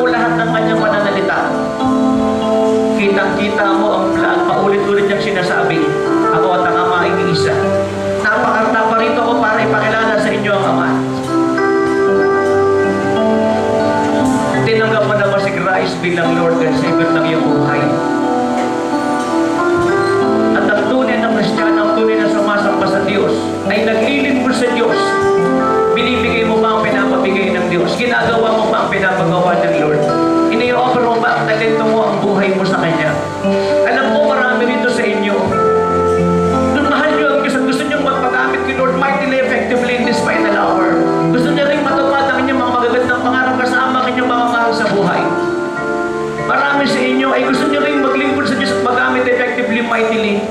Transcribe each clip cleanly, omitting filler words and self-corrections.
mo lahat ng kanyang pananalita, kitang-kita mo ang paulit-ulit niyang sinasabi, ako at ang Ama ay iisa. Naparito ko para ipakilala sa inyo ang Ama. Tinanggap mo na ba si Christ bilang Lord and Savior ng iyong buhay? At ang tunay na Kristiyano, ang tunay na sumasamba sa Diyos, ay naglilingkod sa Diyos. Binibigay mo ba ang pinapabigay ng Diyos? Ginagawa mo ba ang pinapagawa ng Lord? Ini-offer mo ba ang talento mo, ang buhay mo sa Kanya? Alam mo, marami rito sa inyo. Nung mahal nyo ang Diyos at gusto nyo magpagamit kay Lord mightily effectively in this final hour. Gusto nyo rin matupad ang inyong mga magagandang pangarap kasama ang inyong mga mahal sa buhay. Marami sa inyo ay gusto nyo rin maglingkod sa Diyos at magamit effectively, mightily.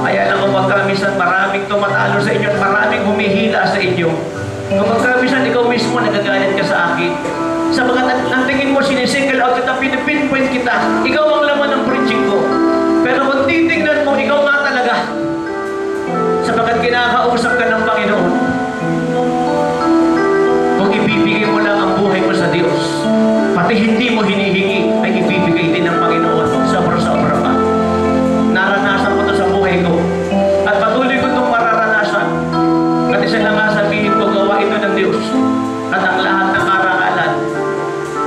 Ay alam mo, magkamisan maraming tumatalo sa inyo at maraming humihila sa inyo. Kung magkamisan, ikaw mismo nagagalit ka sa akin. Sabagat ang tingin mo, sinisingle out kita, pinipinpoint kita. Ikaw ang laman ng preaching ko. Pero kung titignan mo, ikaw nga talaga. Sabagat kinakausap ka ng Panginoon. Kung ibibigay mo lang ang buhay mo sa Diyos, pati hindi mo hinihingi, ay ibibigay din ng Panginoon. Sobra-sobra pa. Naranasan ko ito sa buhay ko. At patuloy ko itong mararanasan. At isa na nga sabihin ko, gawa ito ng Diyos. At ang lahat ng karangalan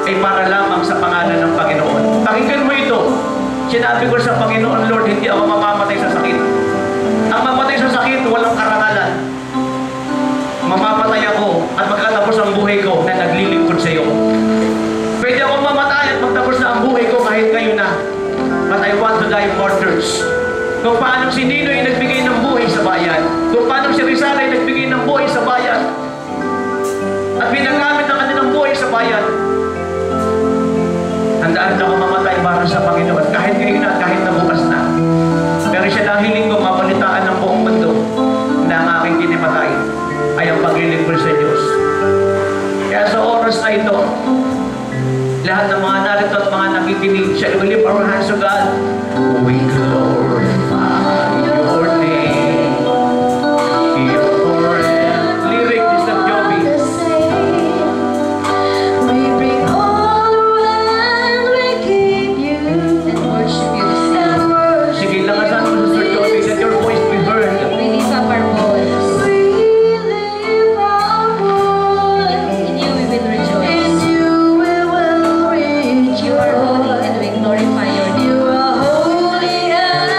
ay para lamang sa pangalan ng Panginoon. Pakinggan mo ito. Sinabi ko sa Panginoon, Lord, hindi ako mamamatay sa sakit. Ang mamatay sa sakit, walang karangalan. Mamamatay ako at magkatapos ang buhay ko na naglilingkod sa iyo. Pwede akong mamatay at magtapos na ang buhay ko kahit kayo na. But I want to die martyrs. Kung paano si Nino ay nagbigay ng buhay sa bayan. Kung paano si Rizal ay nagbigay ng buhay sa bayan. At pinagamit ang kanilang buhay sa bayan. Handaan ako mamatay para sa Panginoon. Kahit ngayon na, kahit na bukas na. Pero siya lang hiling ko mabalitaan ng buong mundo na ang aking kinimatay ay ang paglilingkod sa Diyos. Kaya sa oras na ito, lahat ng mga narito at mga nakikinig, shall we lift our hands to God? We glorify your name. Your forever. Lyric, Mr. Joby. We bring all around, we give you and worship you the same. Sige, langasan mo, Mr. Joby. Let your voice be heard. We lift up our voice. We lift our voice. In you we will rejoice. In you we will rejoice. You are holy and we glorify your name. You are holy and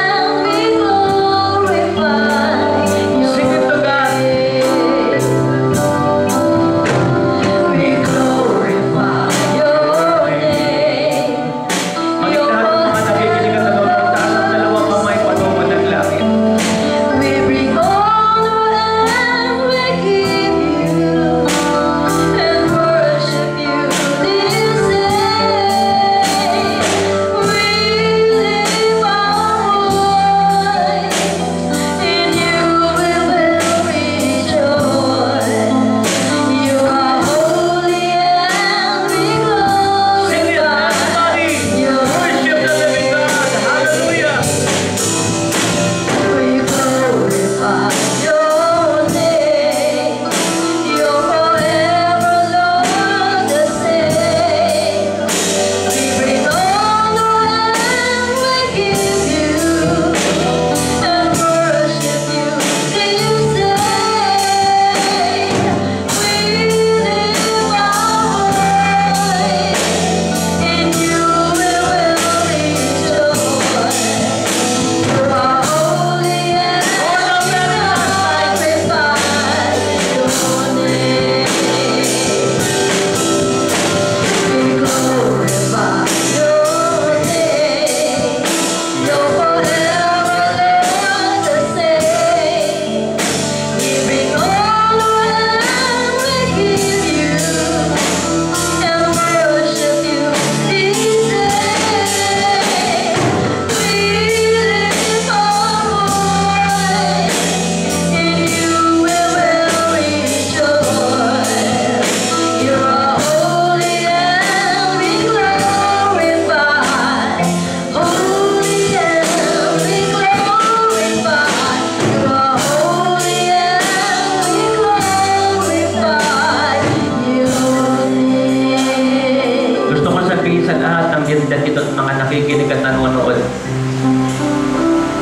sa lahat ng biyanan dito at mga nakikinig at nanonood.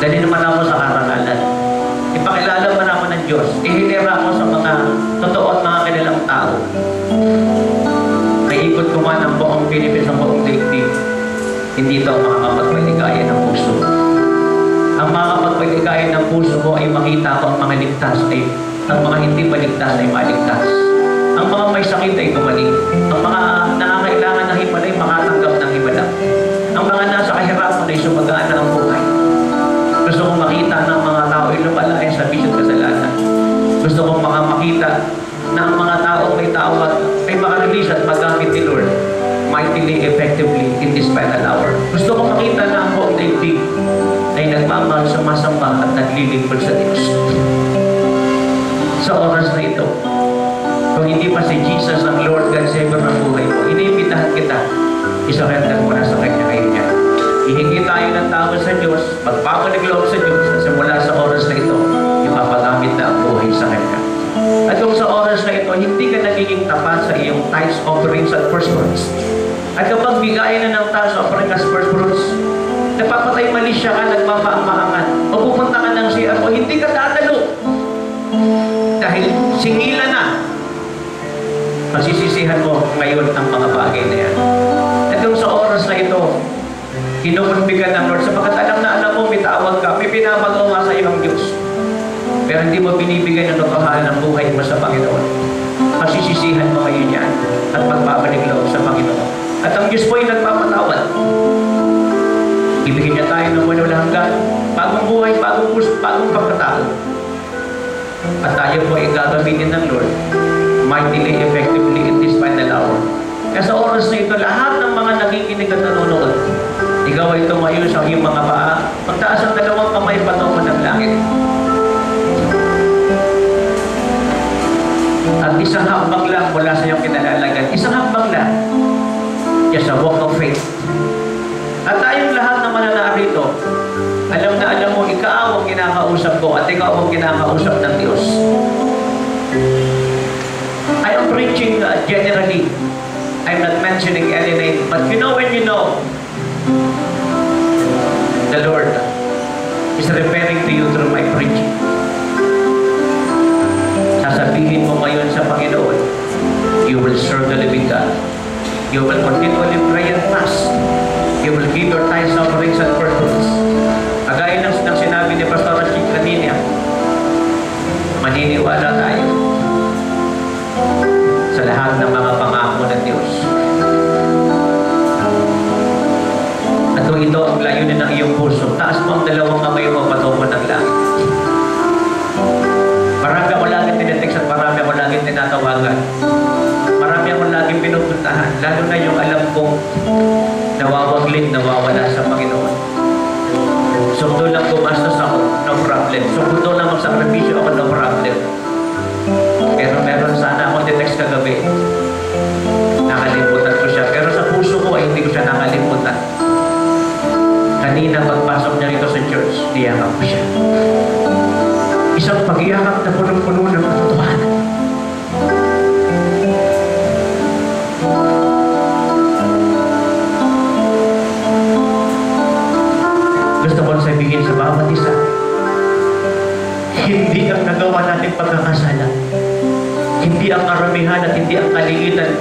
Dali naman ako sa karangalan. Ipakilala man ako ng Diyos. Ihilera ako sa mga totoo at mga kilalang tao. Naikot ko man ang buong Pilipinas, ang buong daigdig. Hindi ito ang makakapagpaligaya ng puso. Ang makakapagpaligaya ng puso mo ay makita ko ang mga ligtas ay, ang mga hindi maligtas ay maligtas. Ang mga may sakit ay gumaling. Ang mga nangangailangan ng himala ay makatanggap ng himala. Ang mga nasa kahirapan ay sumagaan na ang buhay. Gusto kong makita ng mga tao ay lumalaya sa bisyo at kasalanan. Gusto kong makita na ang mga tao may tawag ay makarelease at magamit ni Lord mightily, effectively in this final hour. Gusto kong makita na ang buong daigdig ay nagmamahal, sumasamba at naglilingkod sa Diyos. Sa oras na ito, kung hindi pa si Jesus ang Lord God Savior ng buhay mo, iniimbitahan kita, isurrender mo na sa Kanya kayo niya. Ihingi tayo ng tawad sa Diyos, magpapalik loob sa Diyos, at simula sa oras na ito, ipapagamit na ang buhay sa Kanya. At kung sa oras na ito, hindi ka nagiging tapat sa iyong tithes, offerings, at first fruits, at kapag bigayan na ng tithes, offerings, at first fruits, napapatay mali siya ka, nagpapaamaangan, o pupunta ka ng CR, o hindi ka tatalo, dahil singila na, masisisihan mo ngayon ang mga bagay na yan. At kung sa oras na ito, kinukumbigan ng Lord, sapagkat alam mo, may tawag ka, may pinapagawa sa iyong Diyos. Pero hindi mo binibigay ng totohanan ng buhay mo sa Panginoon. Masisisihan mo ngayon yan at magbabalik loob sa Panginoon. At ang Diyos po ay nagpapatawad. Ibigin niya tayo ng walang hanggan, bagong buhay, bagong puso, bagong pagkatao. At tayo po ay gagamitin ng Lord mightily, effectively in this final hour. Kaya sa oras na ito, lahat ng mga nakikinig at nanonood, ikaw ay tumayo sa iyong mga paa, magtaas ang dalawang kamay patungo ng langit. At isang hakbang lang mula sa iyong kinalalagan. Isang hakbang lang. Just a walk of faith. At tayong lahat na mananarito, alam na alam mo, ikaw ang kinakausap ko at ikaw ang kinakausap ng Diyos. I am preaching generally. I'm not mentioning any name. But you know when you know, the Lord is referring to you through my preaching. Sasabihin mo ngayon sa Panginoon, you will serve the living God. You will continually pray and fast. You will give your tithes, offerings, and first fruits. Kagaya ng sinabi ni Pastor Rashid kanina, maniniwala tayo sa lahat ng mga pangako ng Diyos. At kung ito ang layunin ng iyong puso, taas mo ang dalawang kamay mo patungo ng langit. Marami ako laging tinetext at marami ako laging tinatawagan. Marami ako laging pinupuntahan, lalo na yung alam kong nawawaglit, nawawala sa Panginoon. Sugdo lang gumastos ako, no problem. Sugdo lang magsakripisyo ako, no problem. Pero meron sana ako tinext kagabi. Nakalimutan ko siya. Pero sa puso ko ay hindi ko siya nakalimutan. Kanina pagpasok niya rito sa church, niyakap ko siya. Isang pag-iyakap na punong-puno ng katotohanan. Gusto ko sabihin sa bawat isa, hindi ang nagawa natin pagkakasala, hindi ang karamihan at hindi ang kaliitan,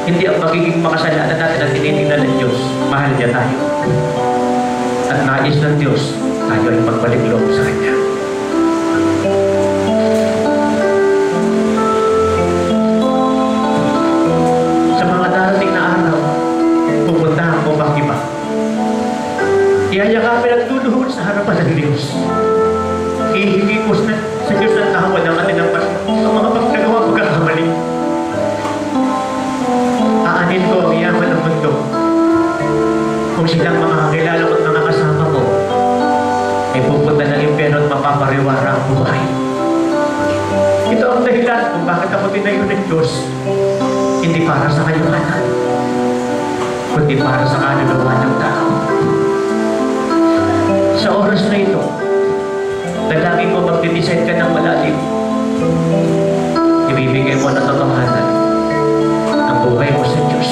hindi ang magiging makasalanan natin at tinitingnan ng Diyos. Mahal niya tayo. At nais ng Diyos, tayo ay magbalik loob sa Kanya. Sa mga darating na araw, pupuntahan ko bang iba? Iyayakapin at luluhod sa harapan ng Diyos. Ihingi ko sa Diyos ang tawad ng atin ng ang mga pagkagawa pagkakamali. Aanin ko ang yaman ng mundo. Kung silang mga kakilala ko at mga kasama ko, ay pupunta ng impyerno at mapapariwara ang buhay. Ito ang dahilan kung bakit ako tinayo ng Diyos. Hindi para sa kayuhanan, kundi para sa kaluluwa ng tao. Sa oras na ito, dalangin mo mag-decide ka ng malalim. Ibibigay mo na totohanan ang buhay mo sa Diyos.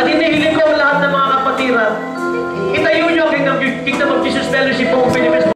At hinihiling ko